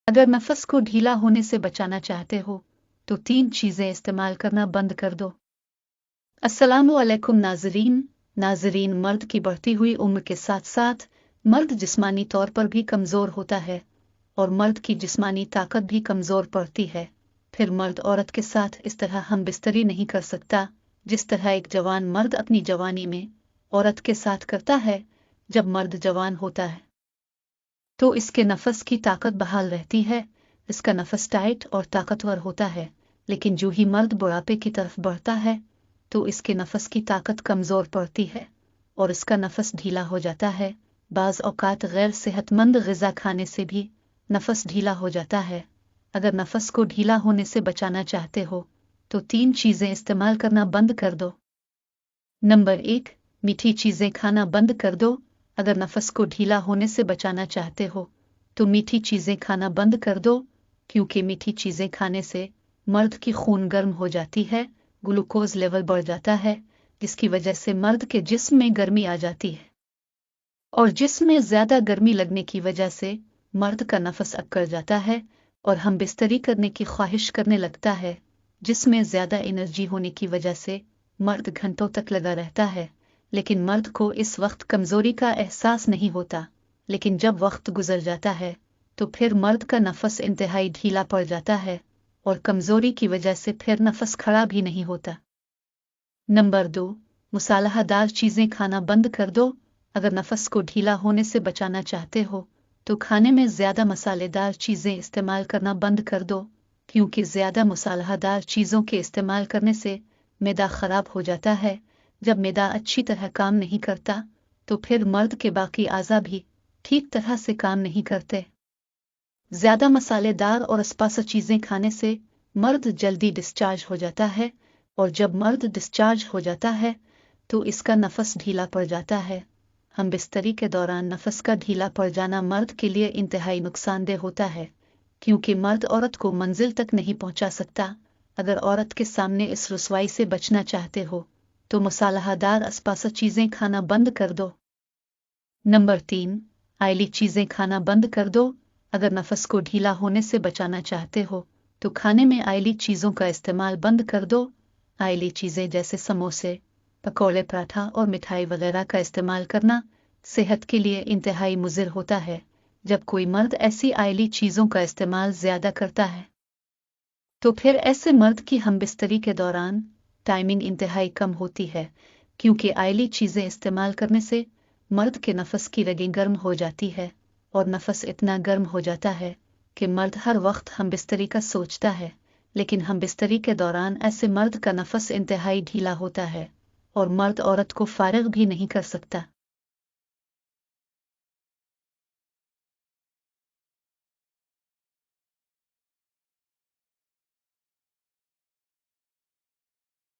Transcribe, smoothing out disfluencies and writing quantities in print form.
अगर नफस को ढीला होने से बचाना चाहते हो तो 3 चीजें इस्तेमाल करना बंद कर दो। अस्सलामु अलैकुम नाजरीन, मर्द की बढ़ती हुई उम्र के साथ साथ मर्द जिस्मानी तौर पर भी कमजोर होता है और मर्द की जिस्मानी ताकत भी कमजोर पड़ती है। फिर मर्द औरत के साथ इस तरह हम बिस्तरी नहीं कर सकता जिस तरह एक जवान मर्द अपनी जवानी में औरत के साथ करता है। जब मर्द जवान होता है तो इसके नफस की ताकत बहाल रहती है, इसका नफस टाइट और ताकतवर होता है। लेकिन जो ही मर्द बुढ़ापे की तरफ बढ़ता है तो इसके नफस की ताकत कमजोर पड़ती है और इसका नफस ढीला हो जाता है। बाज औकात गैर सेहतमंद ग़िज़ा खाने से भी नफस ढीला हो जाता है। अगर नफस को ढीला होने से बचाना चाहते हो तो 3 चीजें इस्तेमाल करना बंद कर दो। नंबर 1, मीठी चीजें खाना बंद कर दो। अगर नफस को ढीला होने से बचाना चाहते हो तो मीठी चीजें खाना बंद कर दो, क्योंकि मीठी चीजें खाने से मर्द की खून गर्म हो जाती है, ग्लूकोज लेवल बढ़ जाता है, जिसकी वजह से मर्द के जिस्म में गर्मी आ जाती है और जिस्म में ज्यादा गर्मी लगने की वजह से मर्द का नफस अकड़ जाता है और हम बिस्तरी करने की ख्वाहिश करने लगता है, जिसमें ज्यादा एनर्जी होने की वजह से मर्द घंटों तक लगा रहता है। लेकिन मर्द को इस वक्त कमजोरी का एहसास नहीं होता, लेकिन जब वक्त गुजर जाता है तो फिर मर्द का नफस इंतहाई ढीला पड़ जाता है और कमजोरी की वजह से फिर नफस खड़ा भी नहीं होता। नंबर 2, मसालेदार चीजें खाना बंद कर दो। अगर नफस को ढीला होने से बचाना चाहते हो तो खाने में ज्यादा मसालेदार चीजें इस्तेमाल करना बंद कर दो, क्योंकि ज्यादा मसालेदार चीजों के इस्तेमाल करने से मैदा खराब हो जाता है। जब मैदा अच्छी तरह काम नहीं करता तो फिर मर्द के बाकी आज़ा भी ठीक तरह से काम नहीं करते। ज्यादा मसालेदार और स्पाइसी चीजें खाने से मर्द जल्दी डिस्चार्ज हो जाता है और जब मर्द डिस्चार्ज हो जाता है तो इसका नफस ढीला पड़ जाता है। हम बिस्तरी के दौरान नफस का ढीला पड़ जाना मर्द के लिए इंतहाई नुकसानदेह होता है, क्योंकि मर्द औरत को मंजिल तक नहीं पहुंचा सकता। अगर औरत के सामने इस रुसवाई से बचना चाहते हो तो मसालेदार स्पाइसी चीजें खाना बंद कर दो। नंबर 3, आयली चीजें खाना बंद कर दो। अगर नफस को ढीला होने से बचाना चाहते हो तो खाने में आयली चीजों का इस्तेमाल बंद कर दो। आयली चीजें जैसे समोसे, पकौड़े, पराठा और मिठाई वगैरह का इस्तेमाल करना सेहत के लिए इंतहाई मुज़िर होता है। जब कोई मर्द ऐसी आयली चीजों का इस्तेमाल ज्यादा करता है तो फिर ऐसे मर्द की हम बिस्तरी के दौरान टाइमिंग इंतहाई कम होती है, क्योंकि आयली चीजें इस्तेमाल करने से मर्द के नफस की रगें गर्म हो जाती है और नफस इतना गर्म हो जाता है कि मर्द हर वक्त हम बिस्तरी का सोचता है। लेकिन हम बिस्तरी के दौरान ऐसे मर्द का नफस इंतहाई ढीला होता है और मर्द औरत को फारिग भी नहीं कर सकता।